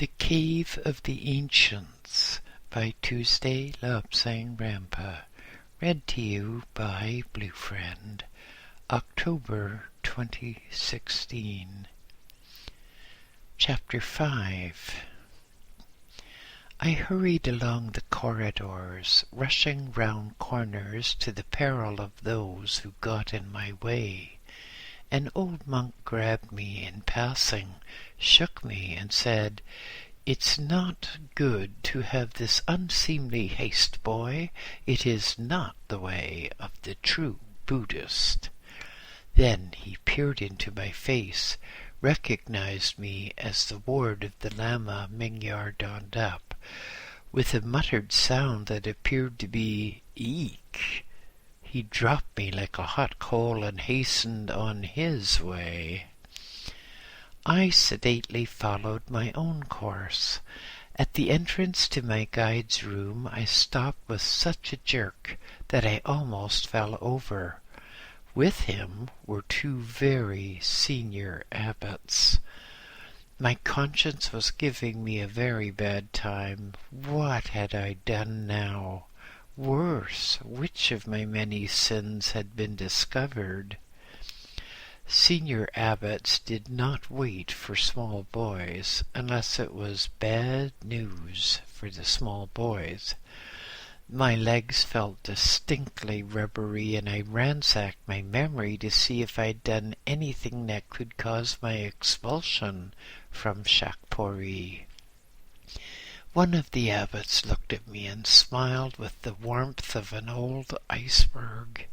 The Cave of the Ancients by Tuesday Lobsang Rampa. Read to you by BlueFriend. October 2016. Chapter 5. I hurried along the corridors, rushing round corners to the peril of those who got in my way. An old monk grabbed me in passing, shook me, and said, "It's not good to have this unseemly haste, boy. It is not the way of the true Buddhist." Then he peered into my face, recognized me as the ward of the Lama Mingyar Dondap, with a muttered sound that appeared to be "Eek." He dropped me like a hot coal and hastened on his way. I sedately followed my own course. At the entrance to my guide's room I stopped with such a jerk that I almost fell over. With him were two very senior abbots. My conscience was giving me a very bad time. What had I done now? Worse, which of my many sins had been discovered? Senior abbots did not wait for small boys, unless it was bad news for the small boys. My legs felt distinctly rubbery, and I ransacked my memory to see if I'd done anything that could cause my expulsion from Shakpuri. One of the abbots looked at me and smiled with the warmth of an old iceberg.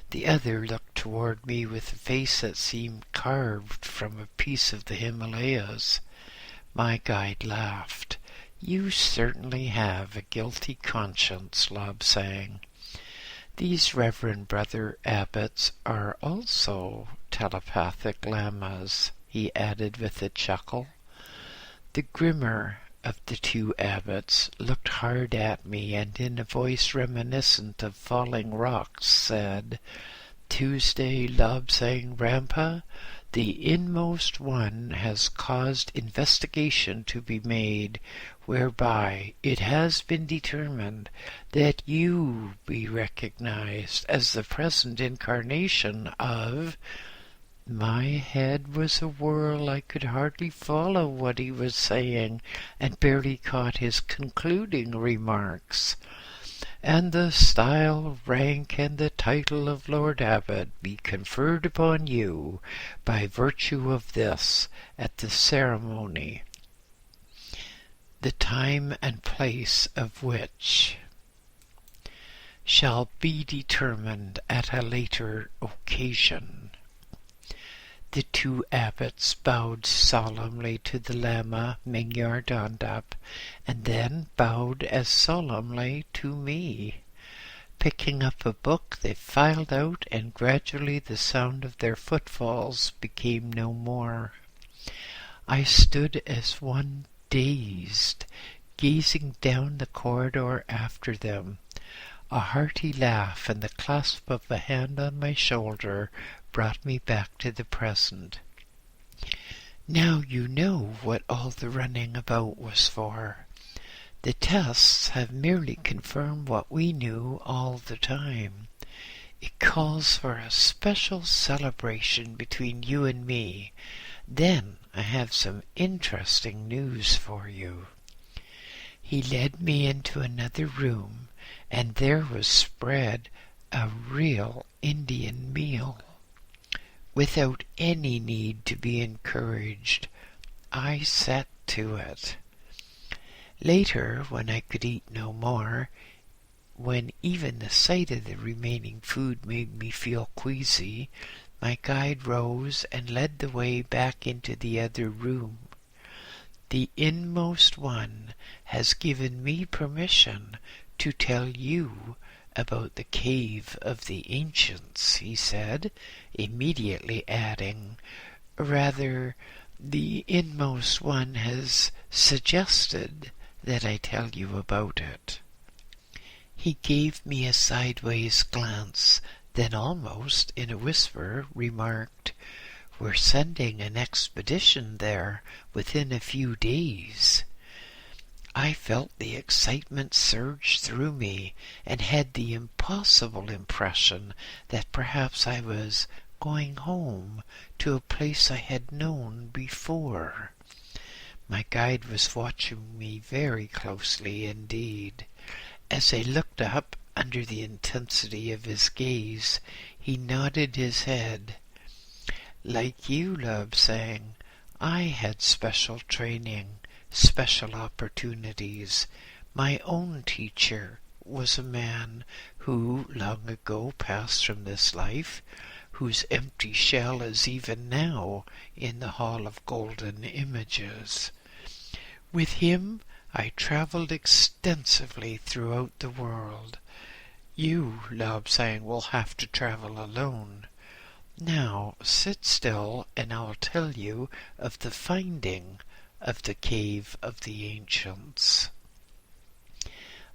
The other looked toward me with a face that seemed carved from a piece of the Himalayas. My guide laughed. "You certainly have a guilty conscience, Lobsang. These Reverend Brother Abbots are also telepathic lamas," he added with a chuckle. The grimmer of the two abbots looked hard at me, and in a voice reminiscent of falling rocks said, "Tuesday Lobsang Rampa, the inmost one has caused investigation to be made, whereby it has been determined that you be recognized as the present incarnation of—" My head was awhirl. I could hardly follow what he was saying, and barely caught his concluding remarks. "And the style, rank, and the title of Lord Abbot be conferred upon you by virtue of this at the ceremony, the time and place of which shall be determined at a later occasion." The two abbots bowed solemnly to the Lama Mingyar Dondap, and then bowed as solemnly to me. Picking up a book, they filed out, and gradually the sound of their footfalls became no more. I stood as one dazed, gazing down the corridor after them. A hearty laugh and the clasp of a hand on my shoulder brought me back to the present. "Now you know what all the running about was for. The tests have merely confirmed what we knew all the time. It calls for a special celebration between you and me. Then I have some interesting news for you." He led me into another room, and there was spread a real Indian meal. Without any need to be encouraged, I set to it. Later, when I could eat no more, when even the sight of the remaining food made me feel queasy, my guide rose and led the way back into the other room. "The inmost one has given me permission to tell you about the Cave of the Ancients," he said, immediately adding, "Rather, the inmost one has suggested that I tell you about it." He gave me a sideways glance, then almost in a whisper remarked, We're sending an expedition there within a few days." I felt the excitement surge through me and had the impossible impression that perhaps I was going home to a place I had known before. My guide was watching me very closely indeed. As I looked up under the intensity of his gaze, he nodded his head. "Like you, Lobsang, I had special training, special opportunities. My own teacher was a man who long ago passed from this life, whose empty shell is even now in the Hall of Golden Images. With him I traveled extensively throughout the world. You, Lobsang, will have to travel alone. Now sit still, and I'll tell you of the finding of the Cave of the Ancients."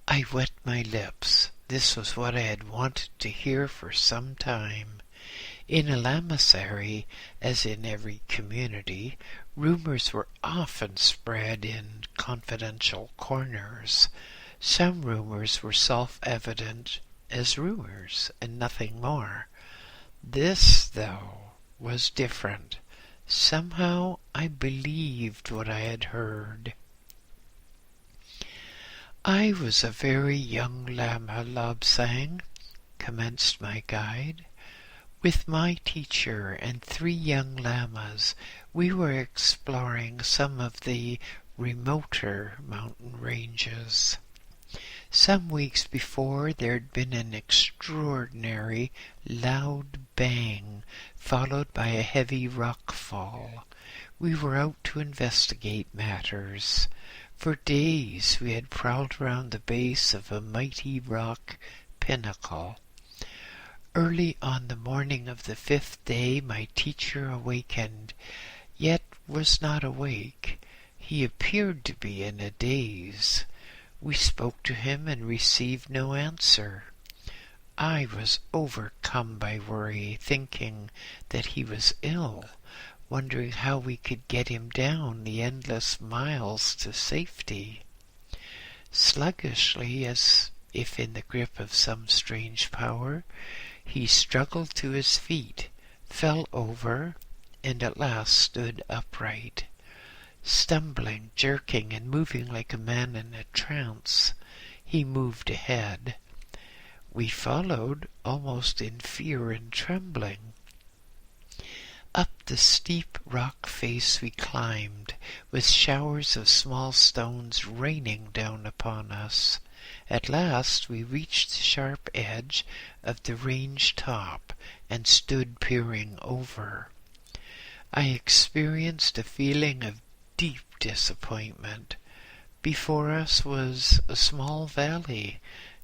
I wet my lips. This was what I had wanted to hear for some time. In a lamasery, as in every community, rumors were often spread in confidential corners. Some rumors were self-evident as rumors, and nothing more. This, though, was different. Somehow I believed what I had heard. "I was a very young Lama, Lobsang," commenced my guide. "With my teacher and 3 young Lamas, we were exploring some of the remoter mountain ranges. Some weeks before there had been an extraordinary loud bang, followed by a heavy rock fall. We were out to investigate matters. For days we had prowled around the base of a mighty rock pinnacle. Early on the morning of the 5th day my teacher awakened, yet was not awake. He appeared to be in a daze. We spoke to him and received no answer. I was overcome by worry, thinking that he was ill, wondering how we could get him down the endless miles to safety. Sluggishly, as if in the grip of some strange power, he struggled to his feet, fell over, and at last stood upright. Stumbling, jerking, and moving like a man in a trance, he moved ahead. We followed, almost in fear and trembling. Up the steep rock face we climbed, with showers of small stones raining down upon us. At last we reached the sharp edge of the range top and stood peering over. I experienced a feeling of deep disappointment. Before us was a small valley,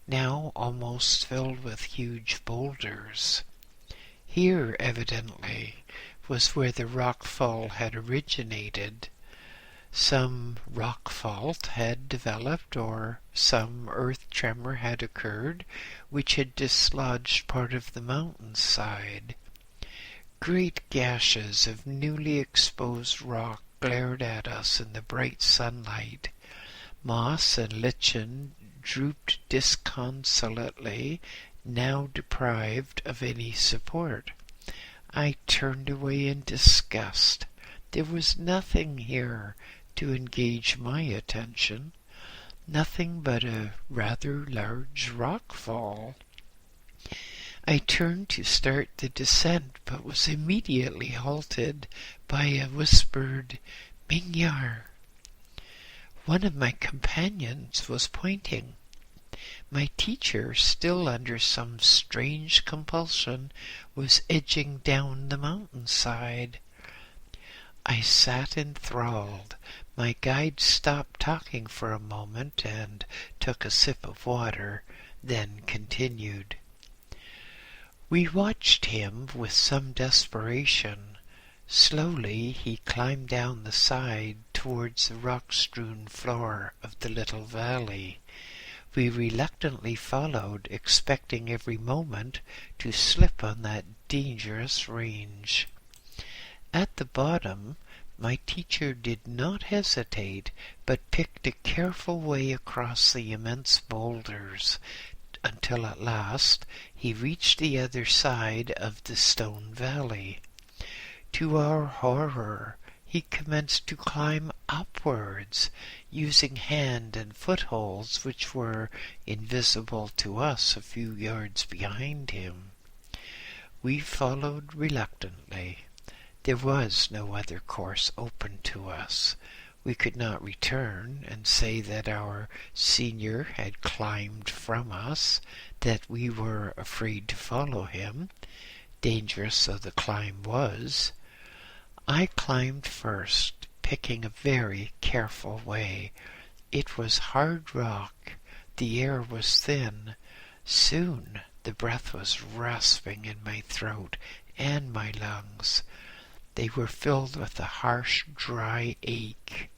now almost filled with huge boulders. Here, evidently, was where the rock fall had originated. Some rock fault had developed, or some earth tremor had occurred, which had dislodged part of the mountainside. Great gashes of newly exposed rock glared at us in the bright sunlight. Moss and lichen drooped disconsolately, now deprived of any support. I turned away in disgust. There was nothing here to engage my attention, nothing but a rather large rock fall. I turned to start the descent, but was immediately halted by a whispered "Mingyar." One of my companions was pointing. My teacher, still under some strange compulsion, was edging down the mountainside. I sat enthralled. My guide stopped talking for a moment and took a sip of water, then continued. We watched him with some desperation. Slowly he climbed down the side towards the rock-strewn floor of the little valley. We reluctantly followed, expecting every moment to slip on that dangerous range. At the bottom, my teacher did not hesitate, but picked a careful way across the immense boulders, until at last he reached the other side of the stone valley. To our horror, he commenced to climb upwards, using hand and footholds which were invisible to us a few yards behind him. We followed reluctantly. There was no other course open to us. We could not return and say that our senior had climbed from us, that we were afraid to follow him, dangerous though the climb was. I climbed first, picking a very careful way. It was hard rock. The air was thin. Soon the breath was rasping in my throat and my lungs. They were filled with a harsh, dry ache.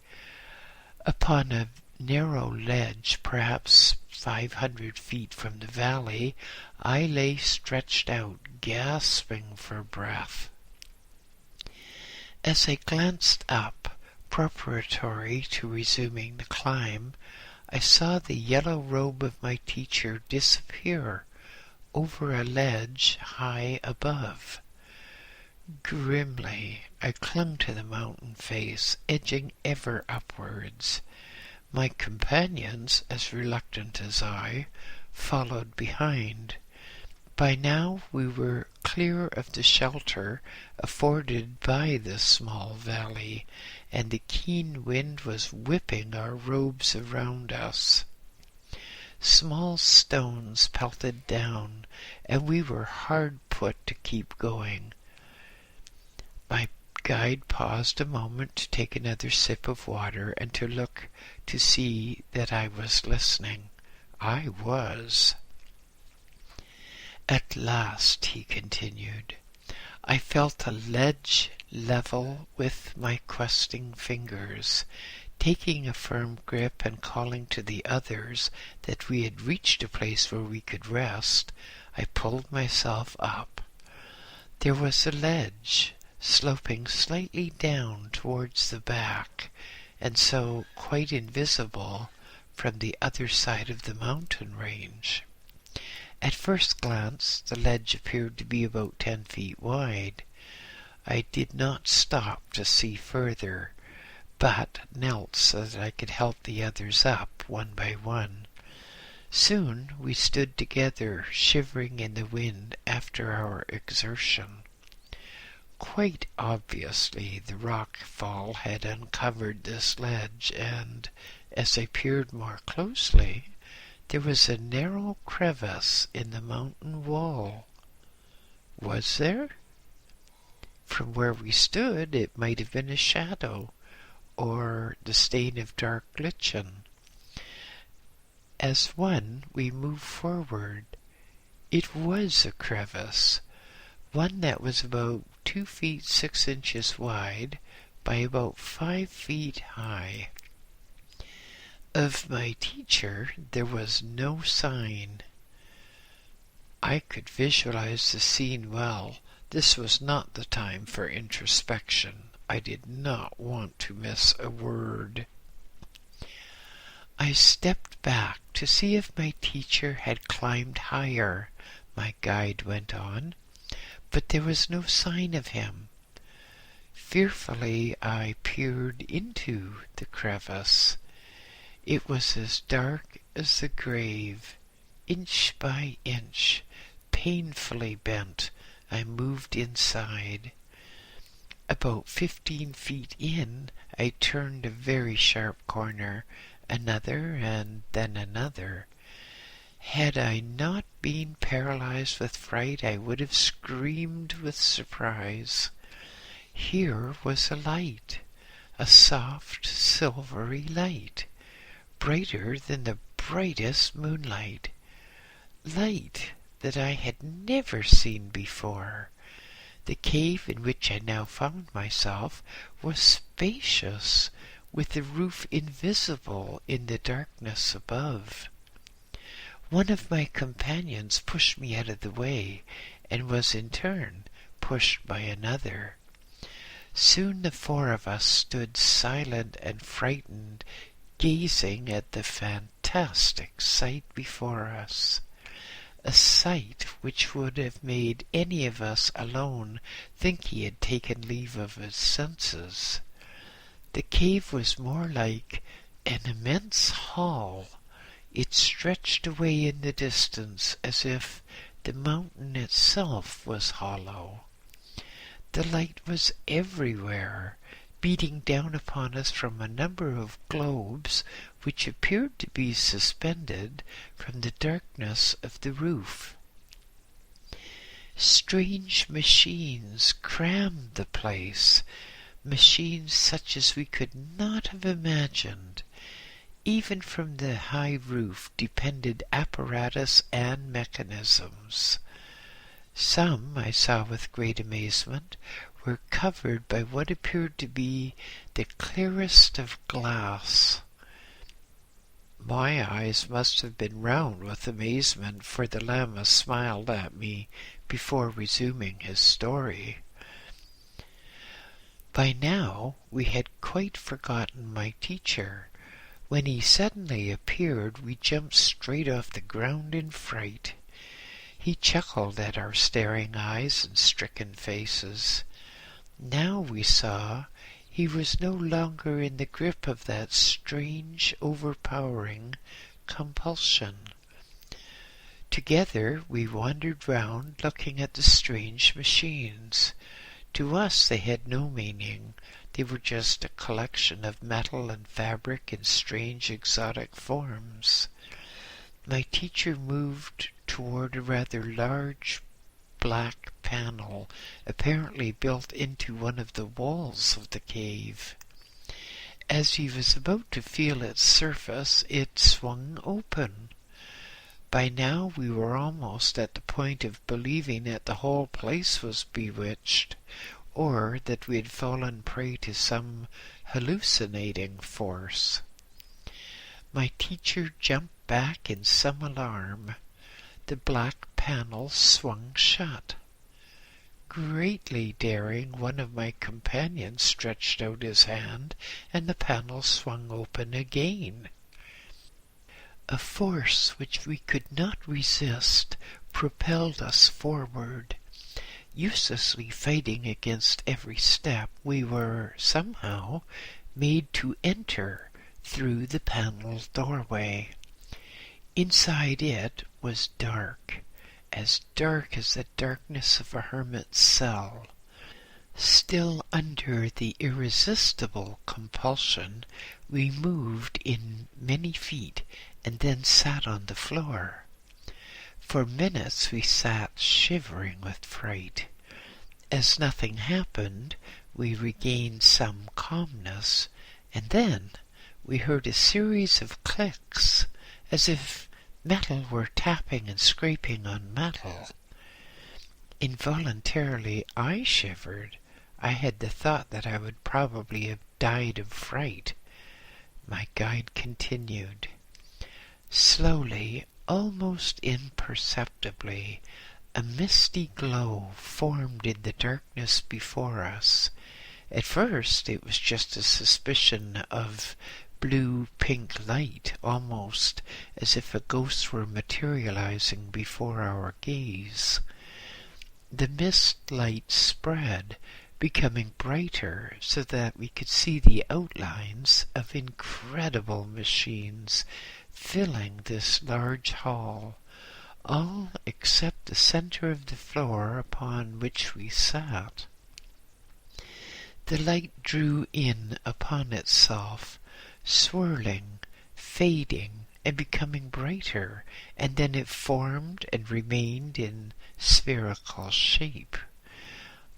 Upon a narrow ledge, perhaps 500 feet from the valley, I lay stretched out, gasping for breath. As I glanced up, preparatory to resuming the climb, I saw the yellow robe of my teacher disappear over a ledge high above. Grimly, I clung to the mountain face, edging ever upwards. My companions, as reluctant as I, followed behind. By now we were clear of the shelter afforded by this small valley, and the keen wind was whipping our robes around us. Small stones pelted down, and we were hard put to keep going. My guide paused a moment to take another sip of water and to look to see that I was listening. I was. At last, he continued, I felt a ledge level with my questing fingers. Taking a firm grip and calling to the others that we had reached a place where we could rest, I pulled myself up. There was a ledge, sloping slightly down towards the back, and so quite invisible from the other side of the mountain range. At first glance, the ledge appeared to be about 10 feet wide. I did not stop to see further, but knelt so that I could help the others up one by one. Soon we stood together, shivering in the wind after our exertion. Quite obviously the rock fall had uncovered this ledge, and as I peered more closely, there was a narrow crevice in the mountain wall. Was there? From where we stood, it might have been a shadow, or the stain of dark lichen. As one, we moved forward. It was a crevice, one that was about 2 feet 6 inches wide by about 5 feet high. Of my teacher there was no sign. I could visualize the scene well. This was not the time for introspection. I did not want to miss a word. I stepped back to see if my teacher had climbed higher, my guide went on, but there was no sign of him. Fearfully I peered into the crevice. It was as dark as the grave. Inch by inch, painfully bent, I moved inside. About 15 feet in, I turned a very sharp corner, another, and then another. Had I not been paralyzed with fright, I would have screamed with surprise. Here was a light, a soft, silvery light, brighter than the brightest moonlight. Light that I had never seen before. The cave in which I now found myself was spacious, with the roof invisible in the darkness above. One of my companions pushed me out of the way, and was in turn pushed by another. Soon the four of us stood silent and frightened, gazing at the fantastic sight before us. A sight which would have made any of us alone think he had taken leave of his senses. The cave was more like an immense hall. It stretched away in the distance as if the mountain itself was hollow. The light was everywhere, beating down upon us from a number of globes which appeared to be suspended from the darkness of the roof. Strange machines crammed the place, machines such as we could not have imagined. Even from the high roof depended apparatus and mechanisms. Some, I saw with great amazement, were covered by what appeared to be the clearest of glass. My eyes must have been round with amazement, for the Lama smiled at me before resuming his story. By now we had quite forgotten my teacher. When he suddenly appeared, we jumped straight off the ground in fright. He chuckled at our staring eyes and stricken faces. Now we saw he was no longer in the grip of that strange, overpowering compulsion. Together we wandered round, looking at the strange machines. To us they had no meaning. They were just a collection of metal and fabric in strange, exotic forms. My teacher moved toward a rather large black panel, apparently built into one of the walls of the cave. As he was about to feel its surface, it swung open. By now we were almost at the point of believing that the whole place was bewitched, or that we had fallen prey to some hallucinating force. My teacher jumped back in some alarm. The black panel swung shut. Greatly daring, one of my companions stretched out his hand, and the panel swung open again. A force which we could not resist propelled us forward. Uselessly fighting against every step, we were somehow made to enter through the paneled doorway. Inside it was dark as the darkness of a hermit's cell. Still under the irresistible compulsion, we moved in many feet and then sat on the floor. For minutes we sat shivering with fright. As nothing happened, we regained some calmness, and then we heard a series of clicks, as if metal were tapping and scraping on metal. Involuntarily I shivered. I had the thought that I would probably have died of fright. My guide continued. Slowly, almost imperceptibly, a misty glow formed in the darkness before us. At first it was just a suspicion of blue-pink light, almost as if a ghost were materializing before our gaze. The mist light spread, becoming brighter so that we could see the outlines of incredible machines filling this large hall, all except the center of the floor upon which we sat. The light drew in upon itself, swirling, fading, and becoming brighter, and then it formed and remained in spherical shape.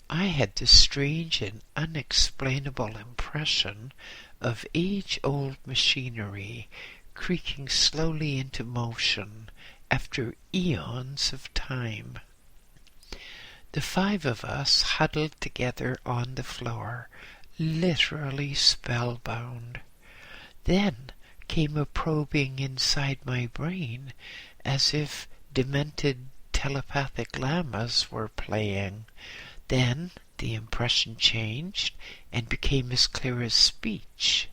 I had the strange and unexplainable impression of age-old machinery creaking slowly into motion after eons of time. The five of us huddled together on the floor, literally spellbound. Then came a probing inside my brain, as if demented telepathic lamas were playing. Then the impression changed and became as clear as speech.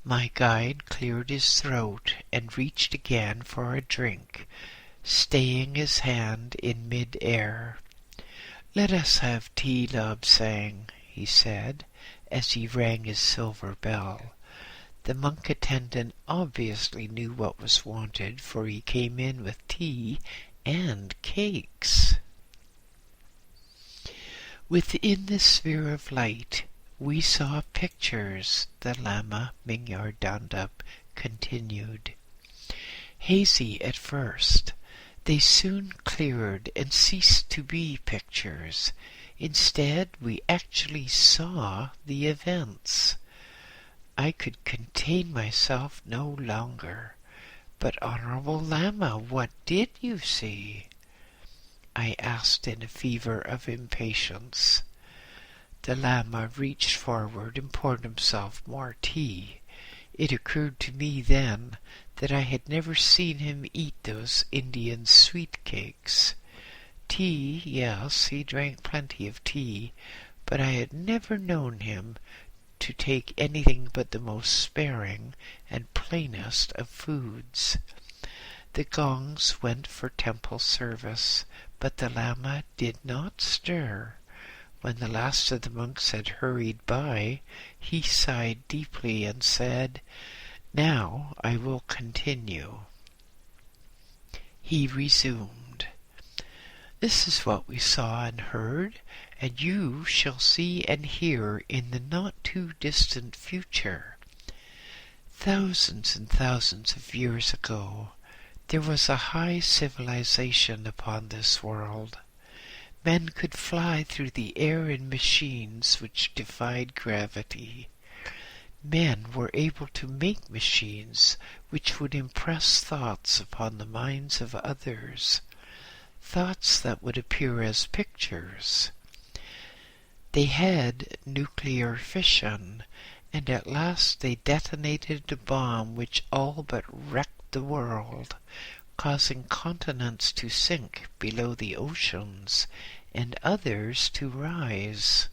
My guide cleared his throat and reached again for a drink, staying his hand in mid-air. "Let us have tea, Lobsang," he said, as he rang his silver bell. The monk attendant obviously knew what was wanted, for he came in with tea and cakes. Within the sphere of light we saw pictures, the Lama Mingyar Dandap continued. Hazy at first, they soon cleared and ceased to be pictures. Instead, we actually saw the events. I could contain myself no longer. "But, Honorable Lama, what did you see?" I asked in a fever of impatience. The Lama reached forward and poured himself more tea. It occurred to me then that I had never seen him eat those Indian sweet cakes. Tea, yes, he drank plenty of tea, but I had never known him to take anything but the most sparing and plainest of foods. The gongs went for temple service, but the Lama did not stir. When the last of the monks had hurried by, he sighed deeply and said, "Now I will continue." He resumed, "This is what we saw and heard, and you shall see and hear in the not-too-distant future. Thousands and thousands of years ago, there was a high civilization upon this world. Men could fly through the air in machines which defied gravity. Men were able to make machines which would impress thoughts upon the minds of others, thoughts that would appear as pictures. They had nuclear fission, and at last they detonated a bomb which all but wrecked the world, causing continents to sink below the oceans and others to rise.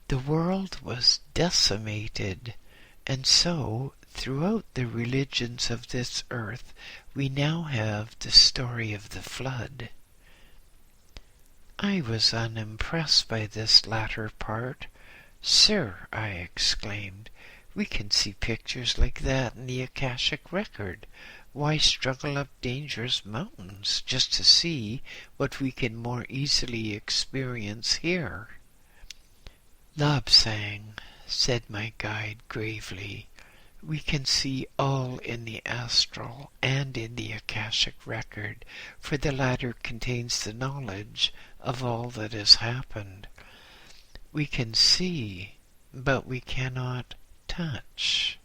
The world was decimated, and so throughout the religions of this earth we now have the story of the flood." I was unimpressed by this latter part. "Sir," I exclaimed, "we can see pictures like that in the Akashic record. Why struggle up dangerous mountains just to see what we can more easily experience here?" "Lobsang," said my guide gravely, "we can see all in the astral and in the Akashic record, for the latter contains the knowledge of all that has happened. We can see, but we cannot touch.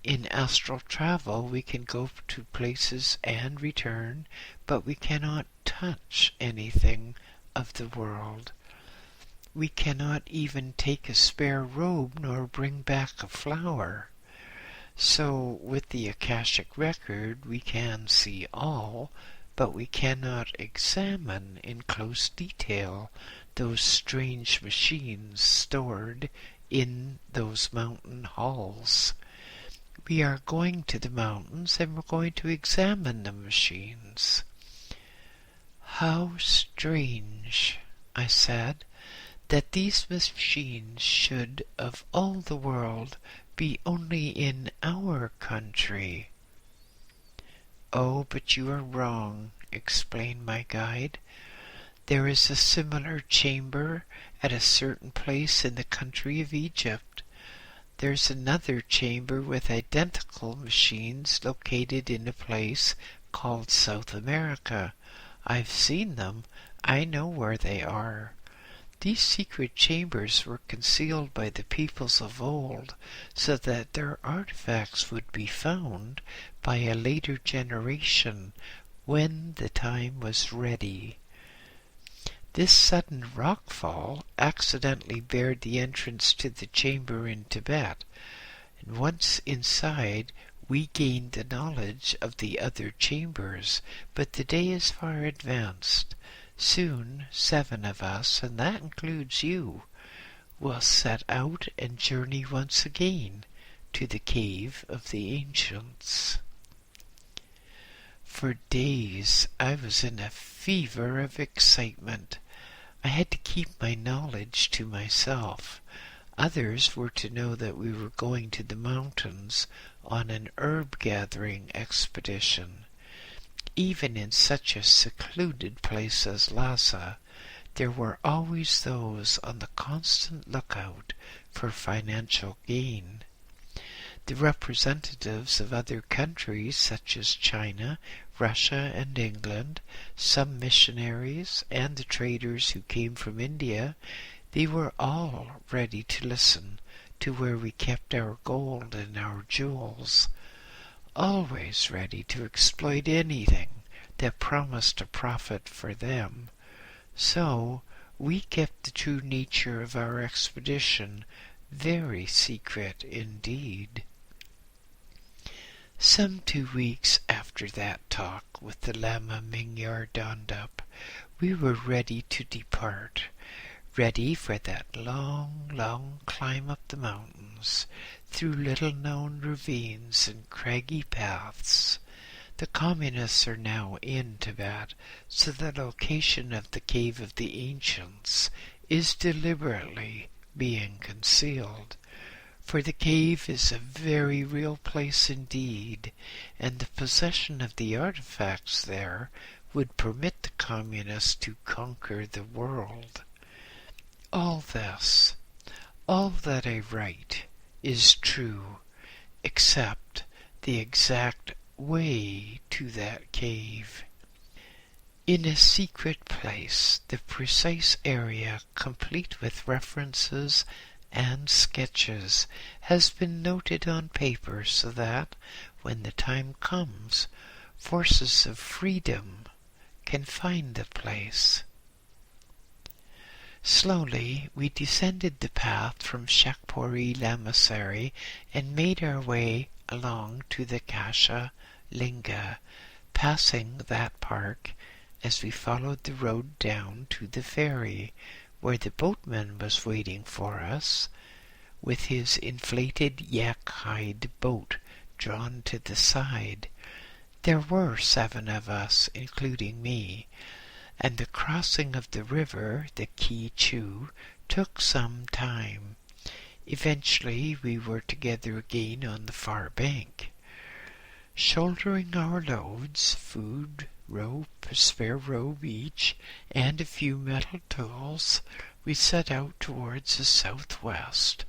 In astral travel we can go to places and return, but we cannot touch anything of the world. We cannot even take a spare robe nor bring back a flower. So with the Akashic record we can see all, but we cannot examine in close detail those strange machines stored in those mountain halls. We are going to the mountains, and we're going to examine the machines." "How strange," I said, "that these machines should, of all the world, be only in our country." "Oh, but you are wrong," explained my guide. "There is a similar chamber at a certain place in the country of Egypt. There's another chamber with identical machines located in a place called South America. I've seen them. I know where they are. These secret chambers were concealed by the peoples of old so that their artifacts would be found by a later generation when the time was ready. This sudden rockfall accidentally barred the entrance to the chamber in Tibet, and once inside we gained the knowledge of the other chambers, but the day is far advanced, Soon 7 of us, and that includes you, will set out and journey once again to the cave of the ancients. For days I was in a fever of excitement. I had to keep my knowledge to myself. Others were to know that we were going to the mountains on an herb-gathering expedition. Even in such a secluded place as Lhasa, there were always those on the constant lookout for financial gain. The representatives of other countries such as China, Russia, and England, some missionaries, and the traders who came from India, they were all ready to listen to where we kept our gold and our jewels, always ready to exploit anything that promised a profit for them. So we kept the true nature of our expedition very secret indeed. Some 2 weeks after that talk with the Lama Mingyar Dondap, we were ready to depart, ready for that long climb up the mountains, through little-known ravines and craggy paths. The communists are now in Tibet, so the location of the Cave of the Ancients is deliberately being concealed. For the cave is a very real place indeed, and the possession of the artifacts there would permit the communists to conquer the world. All this, all that I write, is true, except the exact way to that cave. In a secret place, the precise area, complete with references and sketches, has been noted on paper so that, when the time comes, forces of freedom can find the place. Slowly we descended the path from Shakpuri Lamasery and made our way along to the Kasha Linga, passing that park as we followed the road down to the ferry, where the boatman was waiting for us, with his inflated yak-hide boat drawn to the side. There were 7 of us, including me, and the crossing of the river, the Ki Chu, took some time. Eventually we were together again on the far bank. Shouldering our loads, food, rope, a spare robe each, and a few metal tools, we set out towards the southwest.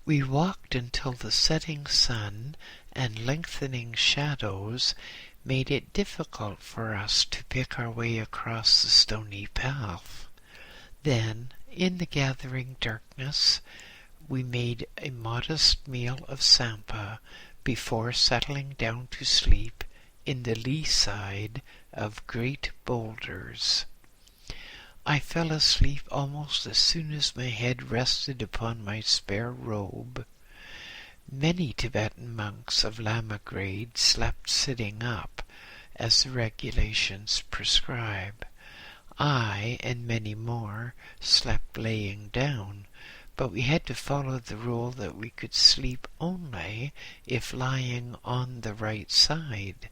We walked until the setting sun and lengthening shadows made it difficult for us to pick our way across the stony path. Then, in the gathering darkness, we made a modest meal of sampa before settling down to sleep in the lee side of great boulders. I fell asleep almost as soon as my head rested upon my spare robe. Many Tibetan monks of Lama grade slept sitting up, as the regulations prescribe. I, and many more, slept laying down, but we had to follow the rule that we could sleep only if lying on the right side.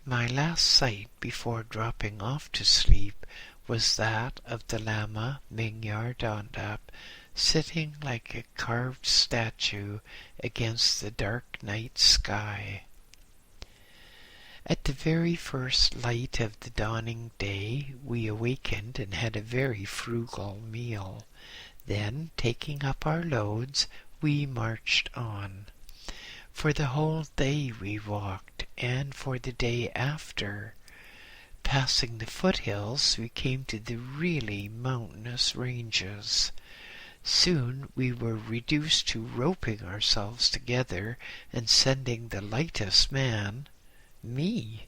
My last sight before dropping off to sleep was that of the Lama Mingyar Dondap sitting like a carved statue against the dark night sky. At the very first light of the dawning day we awakened and had a very frugal meal. Then, taking up our loads, we marched on. For the whole day we walked, and for the day after. Passing the foothills, we came to the really mountainous ranges. Soon we were reduced to roping ourselves together and sending the lightest man, me,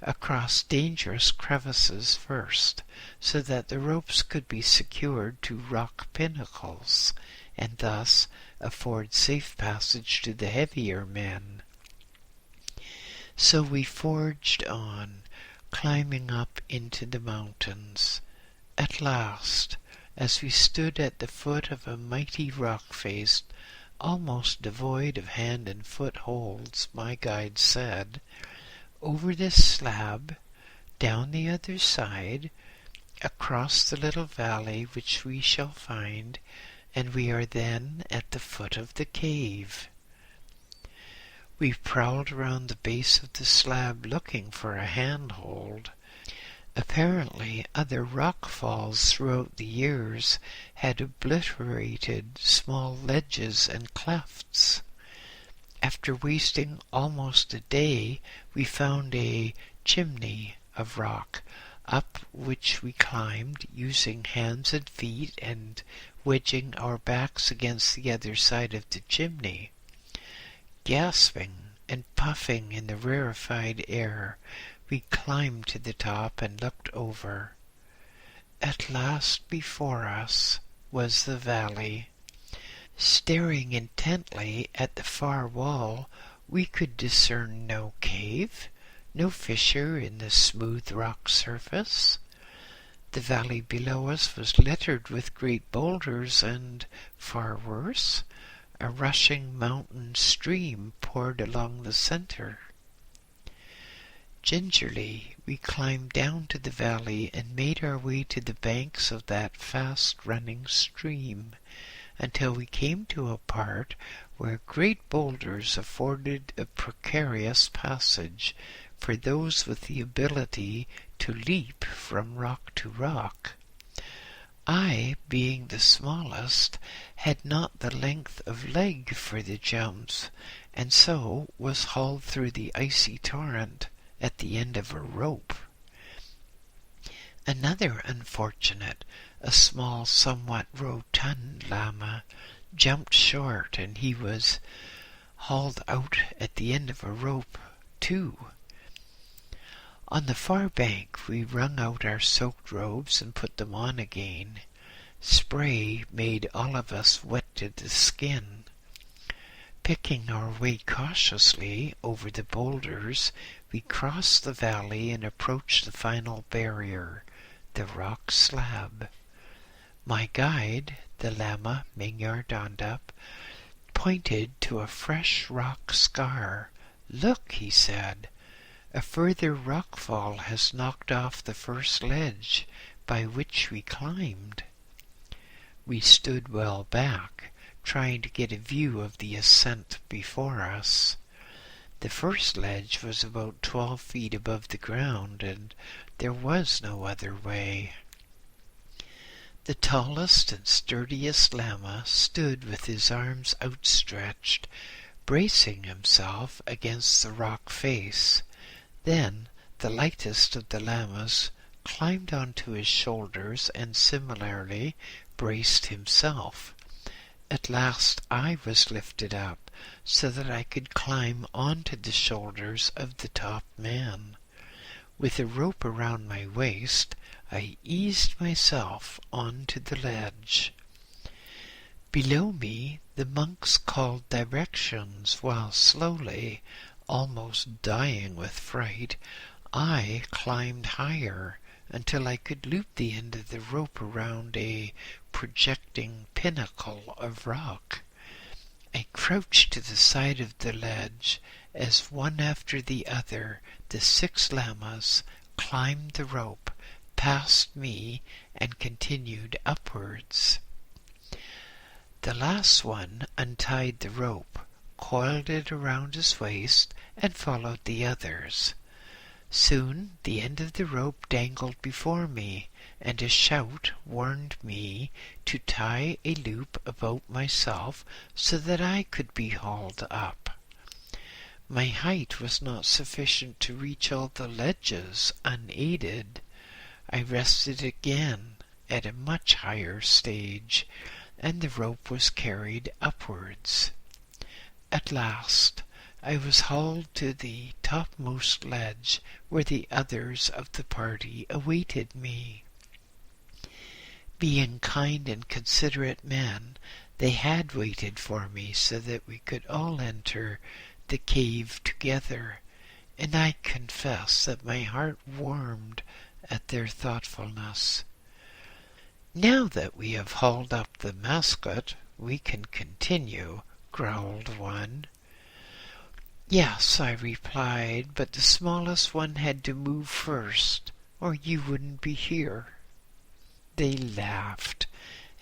across dangerous crevices first, so that the ropes could be secured to rock pinnacles, and thus afford safe passage to the heavier men. So we forged on, climbing up into the mountains. At last, as we stood at the foot of a mighty rock face, almost devoid of hand and footholds, my guide said, "Over this slab, down the other side, across the little valley which we shall find, and we are then at the foot of the cave." We prowled around the base of the slab looking for a handhold. Apparently other rock falls throughout the years had obliterated small ledges and clefts. After wasting almost a day, we found a chimney of rock, up which we climbed, using hands and feet and wedging our backs against the other side of the chimney. Gasping and puffing in the rarefied air, we climbed to the top and looked over. At last before us was the valley. Staring intently at the far wall, we could discern no cave, no fissure in the smooth rock surface. The valley below us was littered with great boulders, and, far worse, a rushing mountain stream poured along the center. Gingerly we climbed down to the valley and made our way to the banks of that fast-running stream, until we came to a part where great boulders afforded a precarious passage for those with the ability to leap from rock to rock. I, being the smallest, had not the length of leg for the jumps, and so was hauled through the icy torrent at the end of a rope. Another unfortunate, a small, somewhat rotund llama, jumped short, and he was hauled out at the end of a rope, too. On the far bank we wrung out our soaked robes and put them on again. Spray made all of us wet to the skin. Picking our way cautiously over the boulders, we crossed the valley and approached the final barrier, the rock slab. My guide, the Lama Minyardandap, pointed to a fresh rock scar. "Look," he said, "a further rockfall has knocked off the first ledge by which we climbed." We stood well back, trying to get a view of the ascent before us. The first ledge was about 12 feet above the ground, and there was no other way. The tallest and sturdiest Lama stood with his arms outstretched, bracing himself against the rock face. Then the lightest of the Lamas climbed onto his shoulders and similarly braced himself. At last I was lifted up so that I could climb onto the shoulders of the top man. With a rope around my waist, I eased myself onto the ledge. Below me the monks called directions, while slowly, almost dying with fright, I climbed higher until I could loop the end of the rope around a projecting pinnacle of rock. I crouched to the side of the ledge as one after the other the 6 Lamas climbed the rope, passed me, and continued upwards. The last one untied the rope, coiled it around his waist, and followed the others. Soon the end of the rope dangled before me, and a shout warned me to tie a loop about myself so that I could be hauled up. My height was not sufficient to reach all the ledges unaided. I rested again at a much higher stage, and the rope was carried upwards. At last I was hauled to the topmost ledge, where the others of the party awaited me. Being kind and considerate men, they had waited for me so that we could all enter the cave together, and I confess that my heart warmed at their thoughtfulness. "Now that we have hauled up the mascot, we can continue," growled one. "Yes," I replied, "but the smallest one had to move first, or you wouldn't be here." They laughed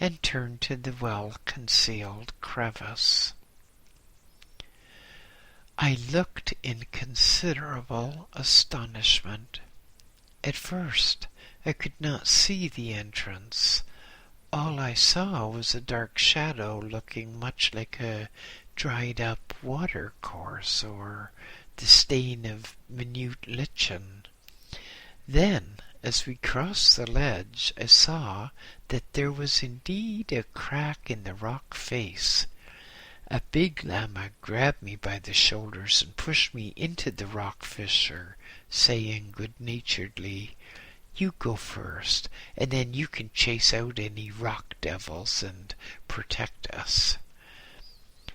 and turned to the well-concealed crevice. I looked in considerable astonishment. At first I could not see the entrance. All I saw was a dark shadow looking much like a dried-up watercourse or the stain of minute lichen. Then, as we crossed the ledge, I saw that there was indeed a crack in the rock face. A big llama grabbed me by the shoulders and pushed me into the rock fissure, saying good-naturedly, "You go first, and then you can chase out any rock devils and protect us."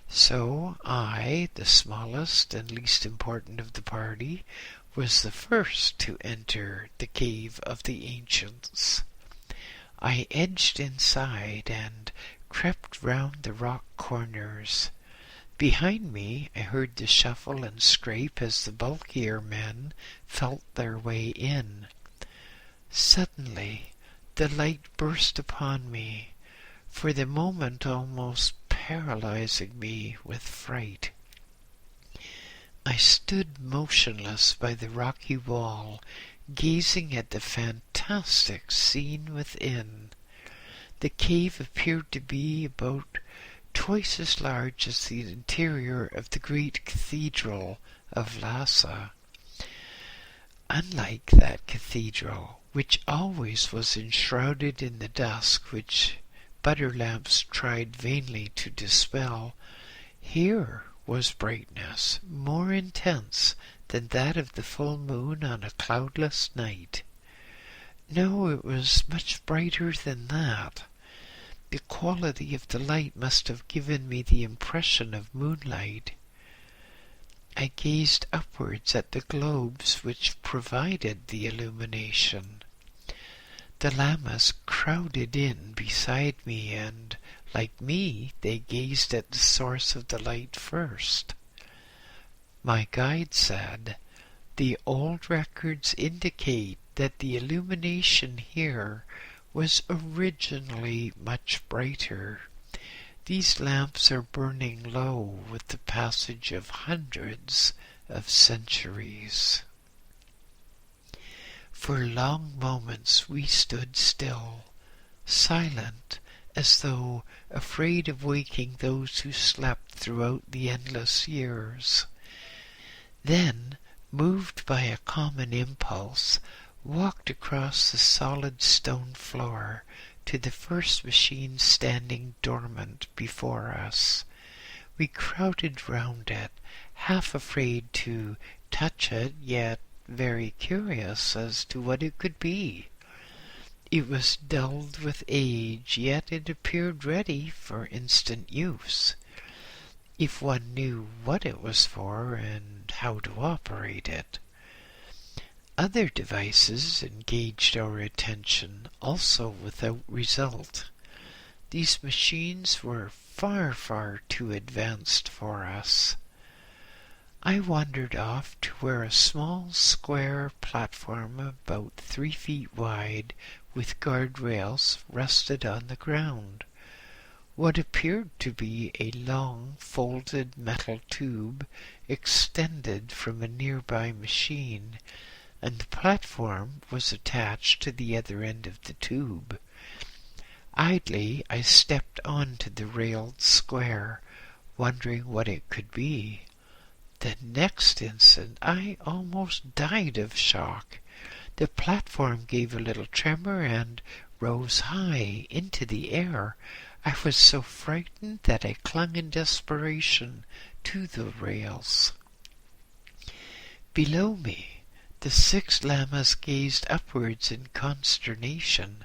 So I, the smallest and least important of the party, was the first to enter the cave of the ancients. I edged inside and crept round the rock corners. Behind me I heard the shuffle and scrape as the bulkier men felt their way in. Suddenly the light burst upon me, for the moment almost paralyzing me with fright. I stood motionless by the rocky wall, gazing at the fantastic scene within. The cave appeared to be about twice as large as the interior of the great cathedral of Lhasa. Unlike that cathedral, which always was enshrouded in the dusk which butter lamps tried vainly to dispel, here was brightness more intense than that of the full moon on a cloudless night. No, it was much brighter than that. The quality of the light must have given me the impression of moonlight. I gazed upwards at the globes which provided the illumination. The llamas crowded in beside me, and, like me, they gazed at the source of the light first. My guide said, "The old records indicate that the illumination here was originally much brighter. These lamps are burning low with the passage of hundreds of centuries." For long moments we stood still, silent, as though afraid of waking those who slept throughout the endless years. Then, moved by a common impulse, walked across the solid stone floor to the first machine standing dormant before us. We crowded round it, half afraid to touch it, yet very curious as to what it could be. It was dulled with age, yet it appeared ready for instant use, if one knew what it was for and how to operate it. Other devices engaged our attention, also without result. These machines were far too advanced for us. I wandered off to where a small square platform about 3 feet wide with guardrails rested on the ground. What appeared to be a long folded metal tube extended from a nearby machine, and the platform was attached to the other end of the tube. Idly I stepped onto the railed square, wondering what it could be. The next instant I almost died of shock. The platform gave a little tremor and rose high into the air. I was so frightened that I clung in desperation to the rails. Below me, the 6 llamas gazed upwards in consternation.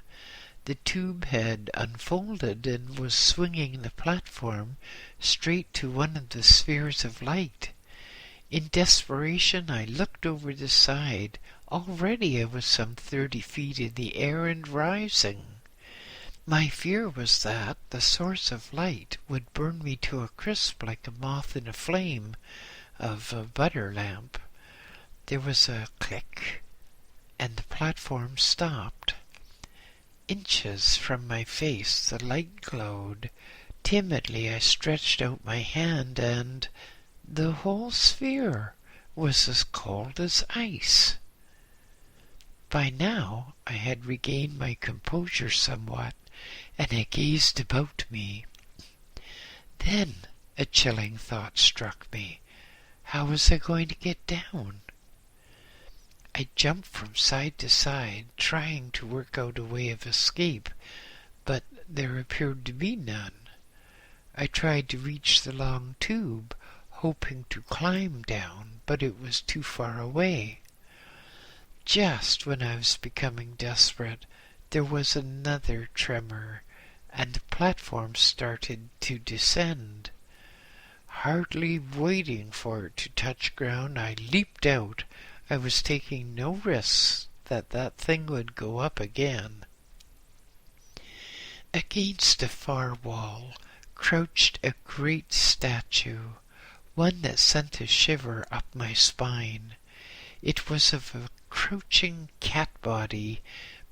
The tube had unfolded and was swinging the platform straight to one of the spheres of light. In desperation I looked over the side. Already I was some 30 feet in the air and rising. My fear was that the source of light would burn me to a crisp like a moth in a flame of a butter lamp. There was a click, and the platform stopped. Inches from my face the light glowed. Timidly I stretched out my hand, and the whole sphere was as cold as ice. By now I had regained my composure somewhat, and I gazed about me. Then a chilling thought struck me. How was I going to get down? I jumped from side to side, trying to work out a way of escape, but there appeared to be none. I tried to reach the long tube, hoping to climb down, but it was too far away. Just when I was becoming desperate, there was another tremor, and the platform started to descend. Hardly waiting for it to touch ground, I leaped out. I was taking no risks that thing would go up again. Against a far wall crouched a great statue, one that sent a shiver up my spine. It was of a crouching cat body,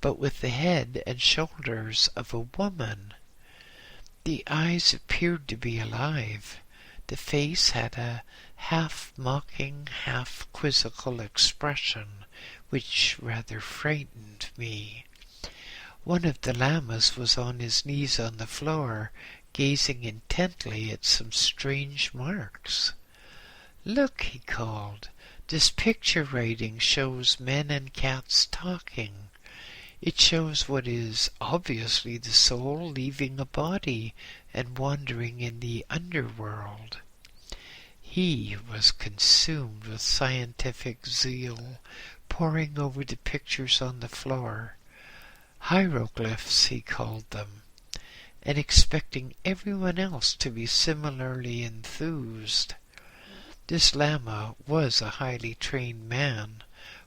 but with the head and shoulders of a woman. The eyes appeared to be alive. The face had a half-mocking, half-quizzical expression, which rather frightened me. One of the llamas was on his knees on the floor, gazing intently at some strange marks. "Look," he called, "this picture writing shows men and cats talking. It shows what is obviously the soul leaving a body and wandering in the underworld." He was consumed with scientific zeal, poring over the pictures on the floor. Hieroglyphs, he called them, and expecting everyone else to be similarly enthused. This lama was a highly trained man,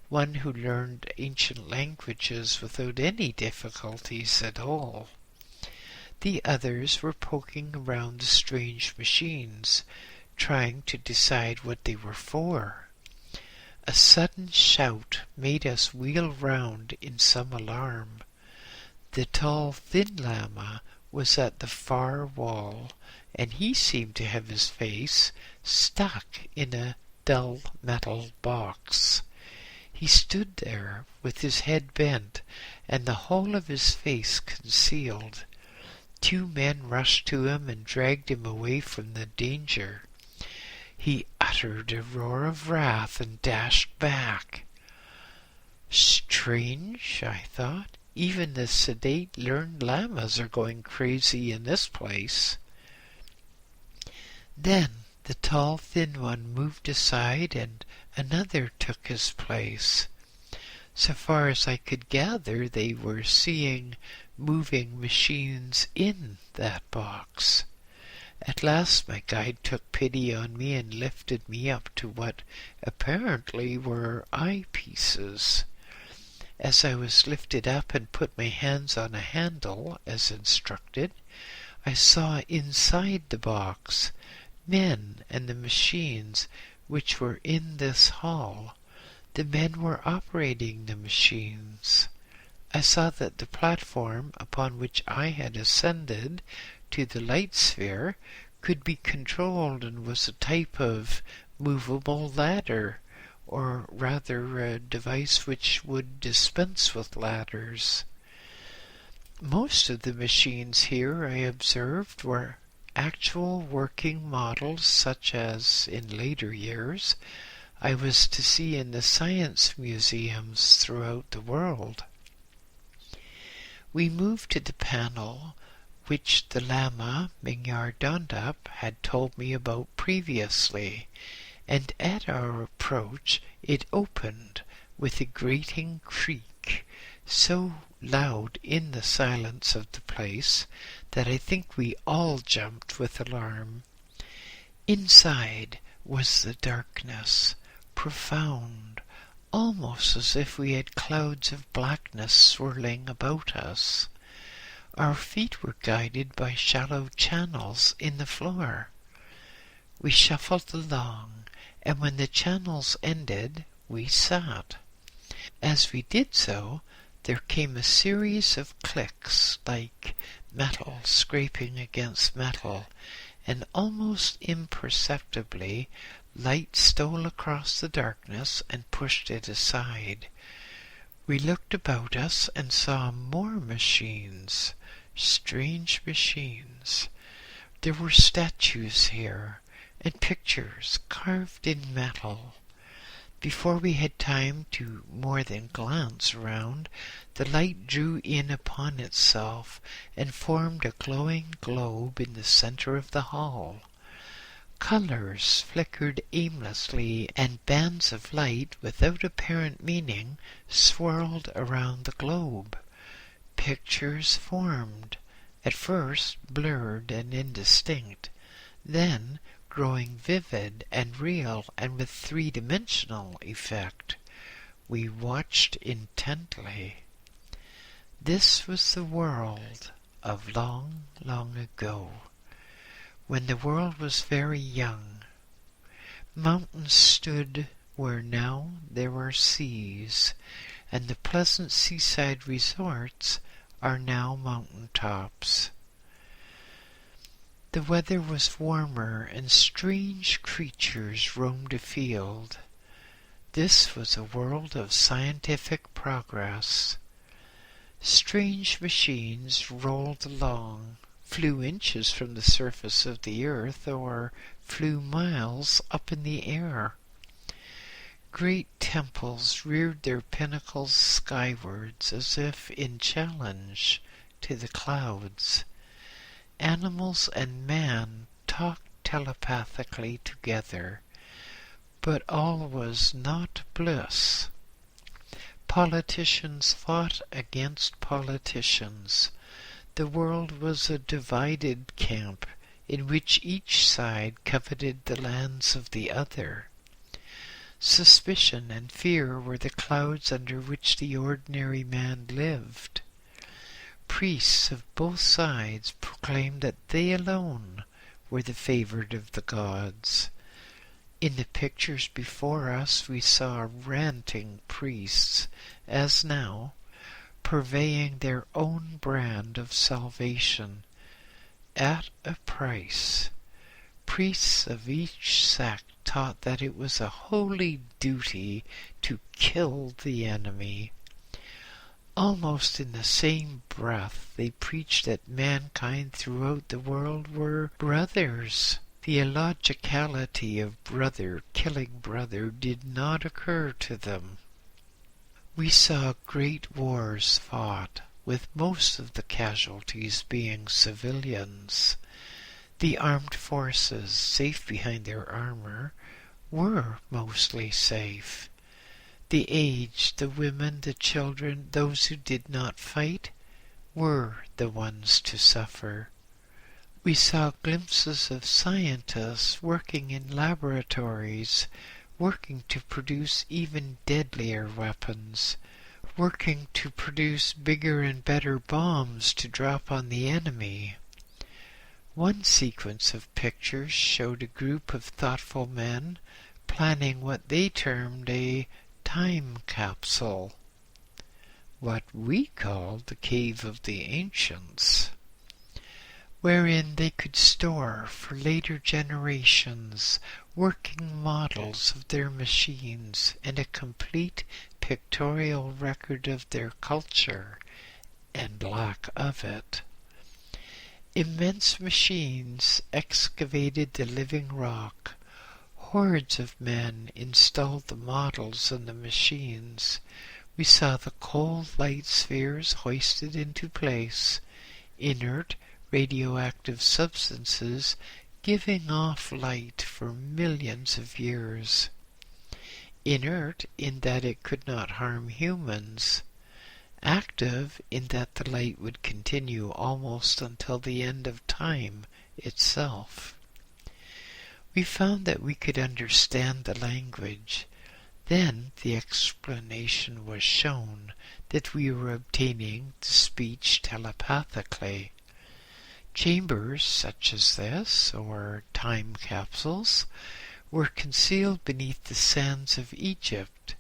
one who learned ancient languages without any difficulties at all. The others were poking around the strange machines, trying to decide what they were for. A sudden shout made us wheel round in some alarm. The tall, thin lama was at the far wall, and he seemed to have his face stuck in a dull metal box. He stood there with his head bent and the whole of his face concealed. 2 men rushed to him and dragged him away from the danger. He uttered a roar of wrath and dashed back. Strange, I thought. Even the sedate, learned llamas are going crazy in this place. Then the tall, thin one moved aside, and another took his place. So far as I could gather, they were seeing moving machines in that box. At last my guide took pity on me and lifted me up to what apparently were eyepieces. As I was lifted up and put my hands on a handle, as instructed, I saw inside the box men and the machines which were in this hall. The men were operating the machines. I saw that the platform upon which I had ascended to the light sphere could be controlled and was a type of movable ladder, or rather a device which would dispense with ladders. Most of the machines here, I observed, were actual working models such as, in later years, I was to see in the science museums throughout the world. We moved to the panel which the Lama Mingyar Dondap had told me about previously, and at our approach it opened with a grating creak, so loud in the silence of the place that I think we all jumped with alarm. Inside was the darkness, profound, almost as if we had clouds of blackness swirling about us. Our feet were guided by shallow channels in the floor. We shuffled along, and when the channels ended, we sat. As we did so, there came a series of clicks like metal scraping against metal, and almost imperceptibly light stole across the darkness and pushed it aside. We looked about us and saw more machines, strange machines. There were statues here, and pictures carved in metal. Before we had time to more than glance around, the light drew in upon itself and formed a glowing globe in the center of the hall. Colors flickered aimlessly, and bands of light without apparent meaning swirled around the globe. Pictures formed, at first blurred and indistinct, then growing vivid and real and with three-dimensional effect. We watched intently. This was the world of long, long ago, when the world was very young. Mountains stood where now there are seas, and the pleasant seaside resorts are now mountain tops. The weather was warmer, and strange creatures roamed afield. This was a world of scientific progress. Strange machines rolled along, flew inches from the surface of the earth, or flew miles up in the air. Great temples reared their pinnacles skywards as if in challenge to the clouds. Animals and man talked telepathically together, but all was not bliss. Politicians fought against politicians. The world was a divided camp in which each side coveted the lands of the other. Suspicion and fear were the clouds under which the ordinary man lived. Priests of both sides proclaimed that they alone were the favored of the gods. In the pictures before us we saw ranting priests, as now, purveying their own brand of salvation at a price. Priests of each sect taught that it was a holy duty to kill the enemy. Almost in the same breath they preached that mankind throughout the world were brothers. The illogicality of brother killing brother did not occur to them. We saw great wars fought, with most of the casualties being civilians. The armed forces, safe behind their armor, were mostly safe. The aged, the women, the children, those who did not fight, were the ones to suffer. We saw glimpses of scientists working in laboratories, working to produce even deadlier weapons, working to produce bigger and better bombs to drop on the enemy. One sequence of pictures showed a group of thoughtful men planning what they termed a time capsule, what we called the Cave of the Ancients, wherein they could store for later generations working models of their machines and a complete pictorial record of their culture and lack of it. Immense machines excavated the living rock. Hordes of men installed the models on the machines. We saw the cold light spheres hoisted into place, inert radioactive substances giving off light for millions of years. Inert in that it could not harm humans. Active in that the light would continue almost until the end of time itself. We found that we could understand the language. Then the explanation was shown that we were obtaining the speech telepathically. Chambers such as this, or time capsules, were concealed beneath the sands of Egypt,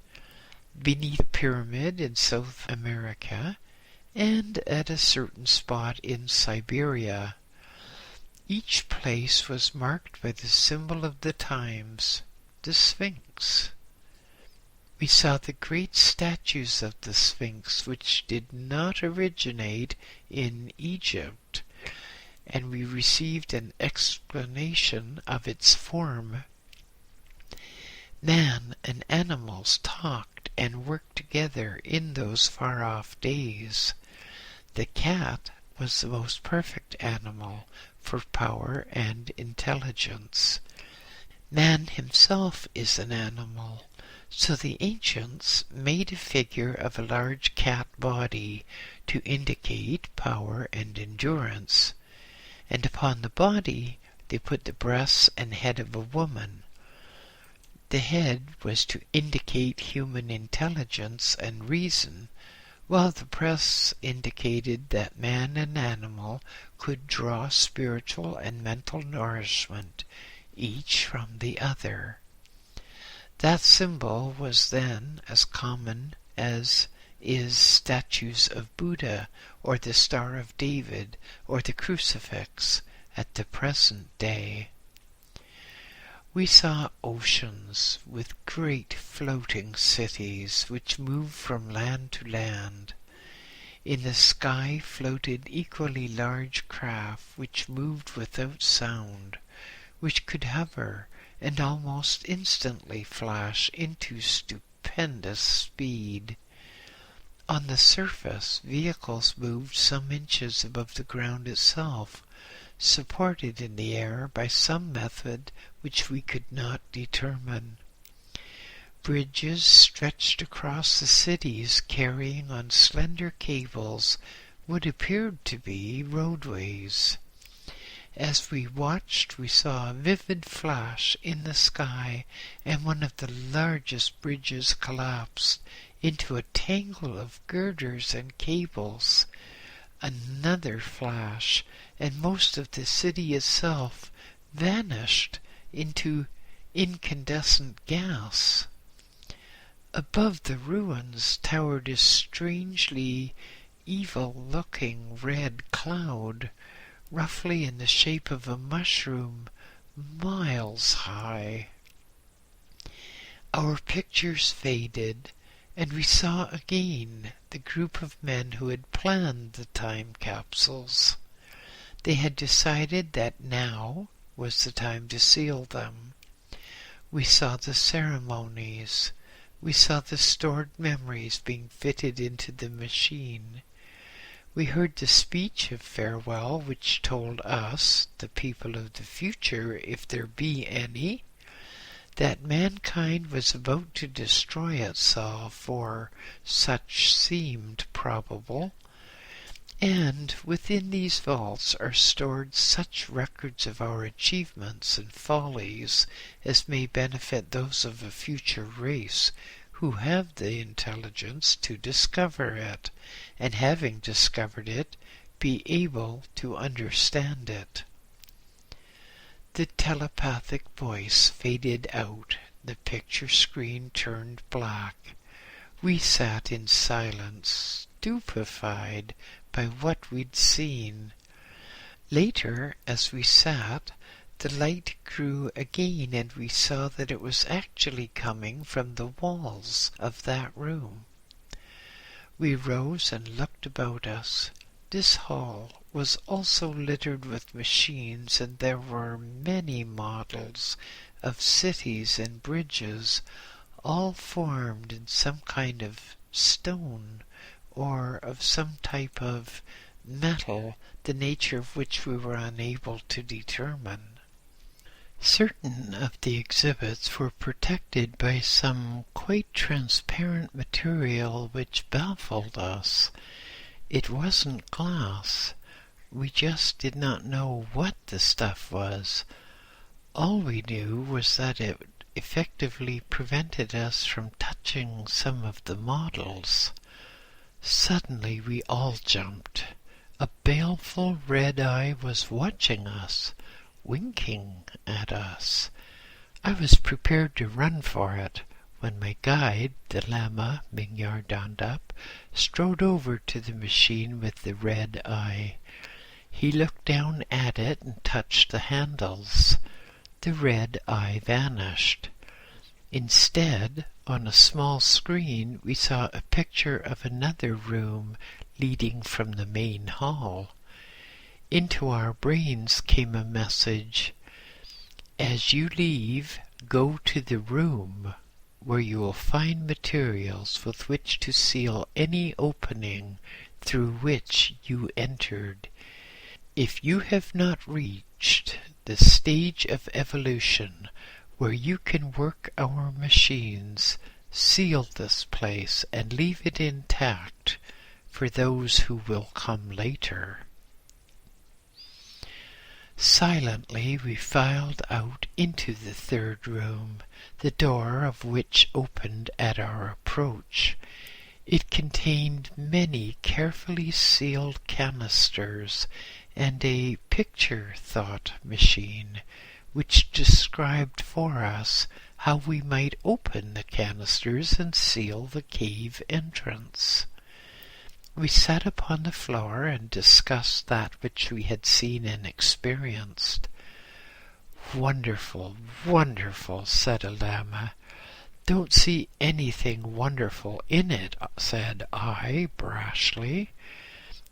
beneath a pyramid in South America, and at a certain spot in Siberia. Each place was marked by the symbol of the times, the Sphinx. We saw the great statues of the Sphinx, which did not originate in Egypt, and we received an explanation of its form. Man and animals talked and worked together in those far-off days. The cat was the most perfect animal for power and intelligence. Man himself is an animal, so the ancients made a figure of a large cat body to indicate power and endurance, and upon the body they put the breasts and head of a woman. The head was to indicate human intelligence and reason, while the breasts indicated that man and animal could draw spiritual and mental nourishment, each from the other. That symbol was then as common as is statues of Buddha, or the Star of David, or the crucifix at the present day. We saw oceans with great floating cities which moved from land to land. In the sky floated equally large craft which moved without sound, which could hover and almost instantly flash into stupendous speed. On the surface, vehicles moved some inches above the ground itself, supported in the air by some method which we could not determine. Bridges stretched across the cities, carrying on slender cables what appeared to be roadways. As we watched, we saw a vivid flash in the sky, and one of the largest bridges collapsed into a tangle of girders and cables. Another flash, and most of the city itself vanished into incandescent gas. Above the ruins towered a strangely evil-looking red cloud, roughly in the shape of a mushroom, miles high. Our pictures faded, and we saw again the group of men who had planned the time capsules. They had decided that now was the time to seal them. We saw the ceremonies. We saw the stored memories being fitted into the machine. We heard the speech of farewell which told us, the people of the future, if there be any, that mankind was about to destroy itself, or such seemed probable, and within these vaults are stored such records of our achievements and follies as may benefit those of a future race who have the intelligence to discover it, and having discovered it, be able to understand it. The telepathic voice faded out. The picture screen turned black. We sat in silence, stupefied by what we'd seen. Later, as we sat, the light grew again, and we saw that it was actually coming from the walls of that room. We rose and looked about us. This hall was also littered with machines, and there were many models of cities and bridges, all formed in some kind of stone or of some type of metal, the nature of which we were unable to determine. Certain of the exhibits were protected by some quite transparent material which baffled us. It wasn't glass. We just did not know what the stuff was. All we knew was that it effectively prevented us from touching some of the models. Suddenly we all jumped. A baleful red eye was watching us, winking at us. I was prepared to run for it, when my guide, the Lama Mingyar Dandap, strode over to the machine with the red eye. He looked down at it and touched the handles. The red eye vanished. Instead, on a small screen, we saw a picture of another room leading from the main hall. Into our brains came a message: as you leave, go to the room where you will find materials with which to seal any opening through which you entered. If you have not reached the stage of evolution where you can work our machines, seal this place and leave it intact for those who will come later. Silently we filed out into the third room, the door of which opened at our approach. It contained many carefully sealed canisters and a picture thought machine, which described for us how we might open the canisters and seal the cave entrance. We sat upon the floor and discussed that which we had seen and experienced. "Wonderful, wonderful," said a Lama. "Don't see anything wonderful in it," said I, brashly.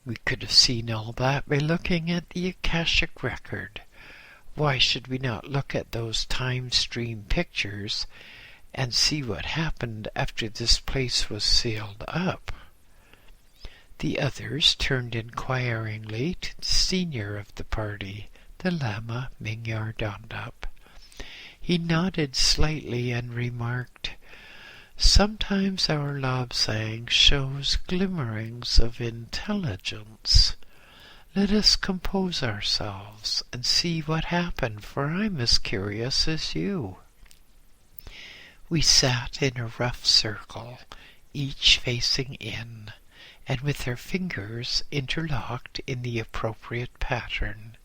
We could have seen all that by looking at the Akashic record. Why should we not look at those time-stream pictures and see what happened after this place was sealed up? The others turned inquiringly to the senior of the party, the Lama Mingyar Dandap. He nodded slightly and remarked, "Sometimes our Lobsang shows glimmerings of intelligence. Let us compose ourselves and see what happened, for I'm as curious as you." We sat in a rough circle, each facing in, and with our fingers interlocked in the appropriate pattern.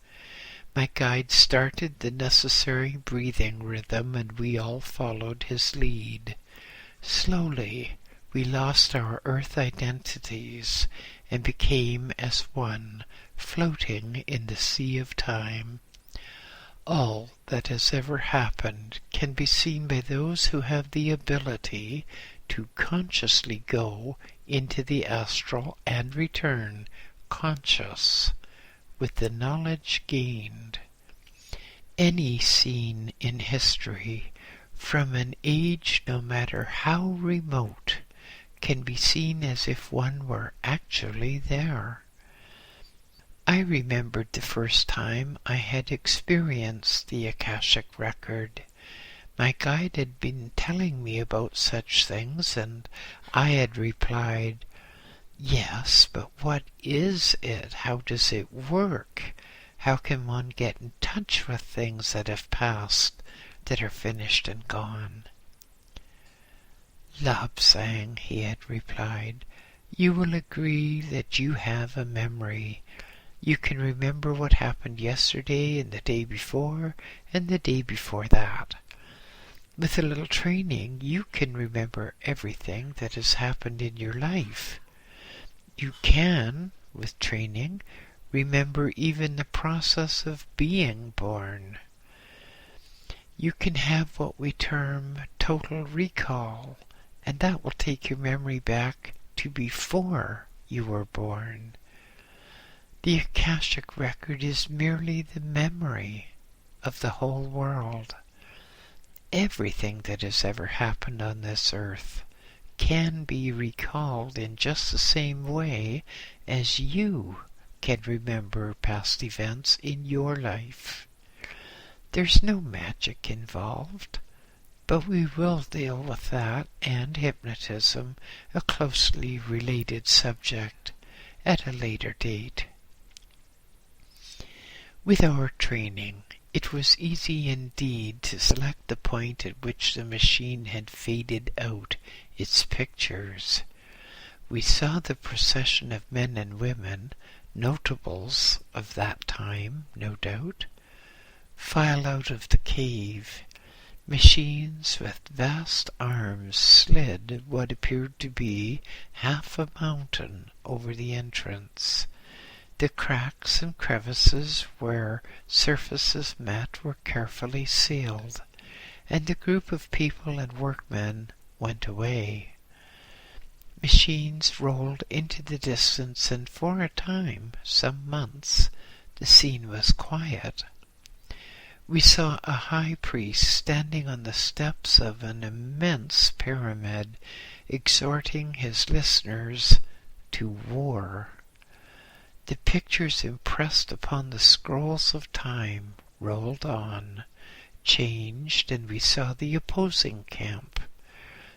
My guide started the necessary breathing rhythm, and we all followed his lead. Slowly, we lost our earth identities and became as one, floating in the sea of time. All that has ever happened can be seen by those who have the ability to consciously go into the astral and return conscious with the knowledge gained. Any scene in history, from an age no matter how remote, can be seen as if one were actually there. I remembered the first time I had experienced the Akashic record. My guide had been telling me about such things, and I had replied, "Yes, but what is it? How does it work? How can one get in touch with things that have passed, that are finished and gone?" "Lobsang," he had replied, "you will agree that you have a memory. You can remember what happened yesterday and the day before and the day before that. With a little training, you can remember everything that has happened in your life. You can, with training, remember even the process of being born. You can have what we term total recall, and that will take your memory back to before you were born. The Akashic record is merely the memory of the whole world. Everything that has ever happened on this earth can be recalled in just the same way as you can remember past events in your life. There's no magic involved, but we will deal with that and hypnotism, a closely related subject, at a later date. With our training, It was easy indeed to select the point at which the machine had faded out its pictures. We saw the procession of men and women, notables of that time, no doubt, file out of the cave. Machines with vast arms slid what appeared to be half a mountain over the entrance. The cracks and crevices where surfaces met were carefully sealed, and the group of people and workmen went away. Machines rolled into the distance, and for a time, some months, the scene was quiet. We saw a high priest standing on the steps of an immense pyramid, exhorting his listeners to war. The pictures impressed upon the scrolls of time rolled on, changed, and we saw the opposing camp,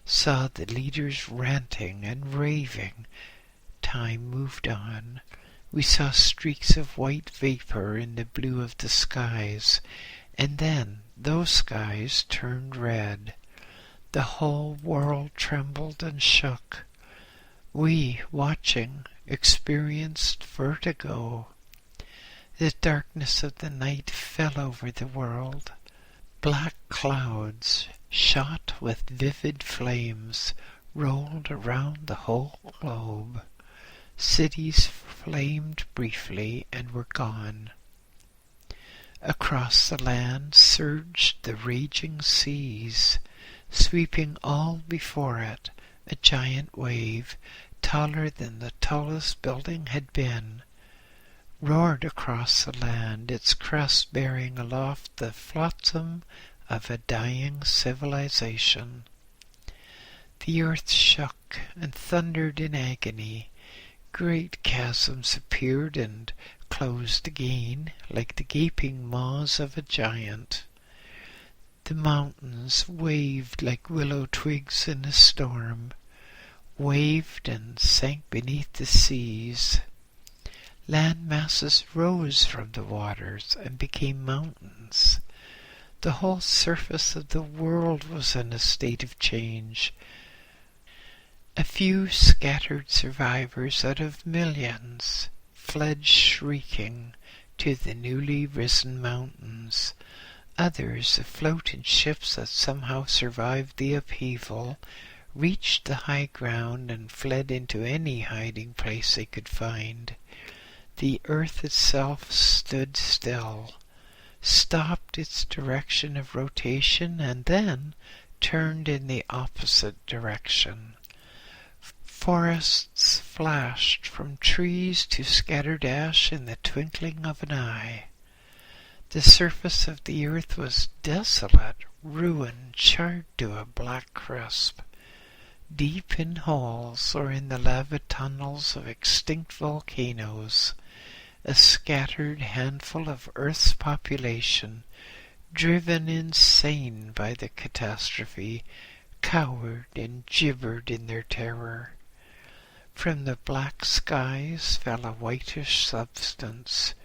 saw the leaders ranting and raving. Time moved on. We saw streaks of white vapor in the blue of the skies, and then those skies turned red. The whole world trembled and shook. We, watching, experienced vertigo. The darkness of the night fell over the world. Black clouds, shot with vivid flames, rolled around the whole globe. Cities flamed briefly and were gone. Across the land surged the raging seas, sweeping all before it, a giant wave, taller than the tallest building had been, roared across the land, its crest bearing aloft the flotsam of a dying civilization. The earth shook and thundered in agony. Great chasms appeared and closed again, like the gaping maws of a giant. The mountains waved like willow twigs in a storm, waved and sank beneath the seas. Land masses rose from the waters and became mountains. The whole surface of the world was in a state of change. A few scattered survivors out of millions fled shrieking to the newly risen mountains. Others, afloat in ships that somehow survived the upheaval, reached the high ground and fled into any hiding place they could find. The earth itself stood still, stopped its direction of rotation, and then turned in the opposite direction. Forests flashed from trees to scattered ash in the twinkling of an eye. The surface of the earth was desolate, ruined, charred to a black crisp. Deep in holes or in the lava tunnels of extinct volcanoes, a scattered handful of Earth's population, driven insane by the catastrophe, cowered and gibbered in their terror. From the black skies fell a whitish substance,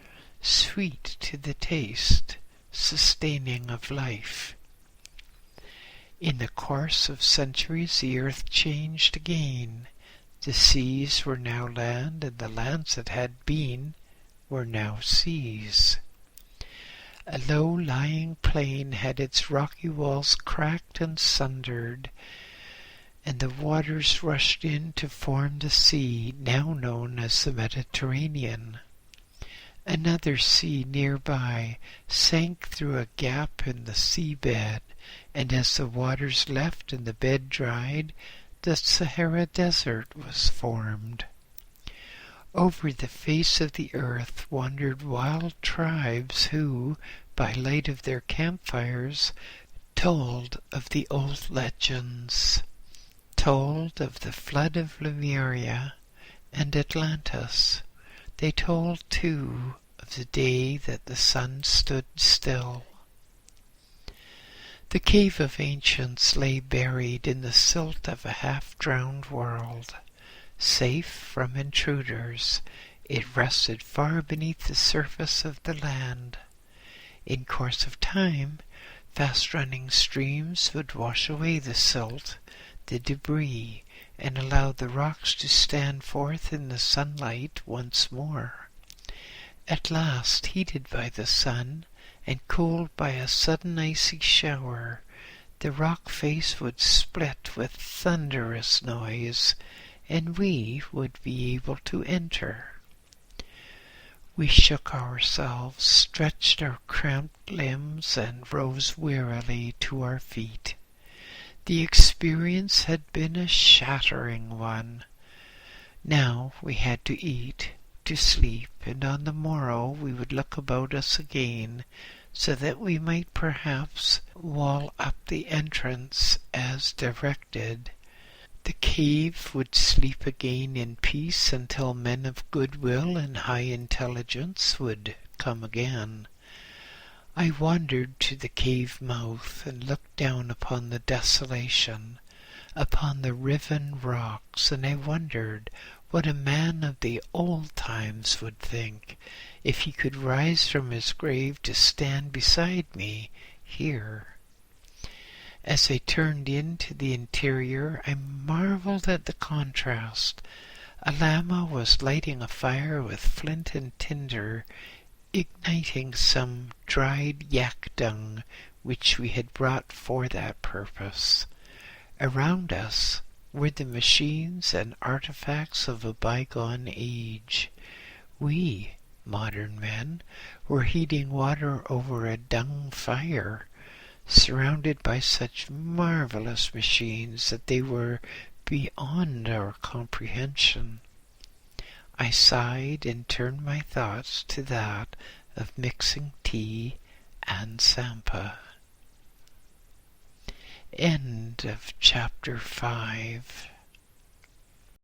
sweet to the taste, sustaining of life. In the course of centuries the earth changed again. The seas were now land, and the lands that had been were now seas. A low-lying plain had its rocky walls cracked and sundered, and the waters rushed in to form the sea now known as the Mediterranean. Another sea nearby sank through a gap in the seabed, and as the waters left and the bed dried, the Sahara Desert was formed. Over the face of the earth wandered wild tribes who, by light of their campfires, told of the old legends, told of the flood of Lemuria and Atlantis. They told, too, of the day that the sun stood still. The cave of ancients lay buried in the silt of a half-drowned world. Safe from intruders, it rested far beneath the surface of the land. In course of time, fast-running streams would wash away the silt, the debris, and allow the rocks to stand forth in the sunlight once more. At last, heated by the sun and cooled by a sudden icy shower, the rock face would split with thunderous noise, and we would be able to enter. We shook ourselves, stretched our cramped limbs, and rose wearily to our feet. The experience had been a shattering one. Now we had to eat, to sleep, and on the morrow we would look about us again, so that we might perhaps wall up the entrance as directed. The cave would sleep again in peace until men of good will and high intelligence would come again. I wandered to the cave mouth and looked down upon the desolation, upon the riven rocks, and I wondered what a man of the old times would think if he could rise from his grave to stand beside me here. As I turned into the interior, I marveled at the contrast. A lama was lighting a fire with flint and tinder, igniting some dried yak dung which we had brought for that purpose. Around us were the machines and artifacts of a bygone age. We, modern men, were heating water over a dung fire, surrounded by such marvelous machines that they were beyond our comprehension. I sighed and turned my thoughts to that of mixing tea and sampa. End of chapter 5.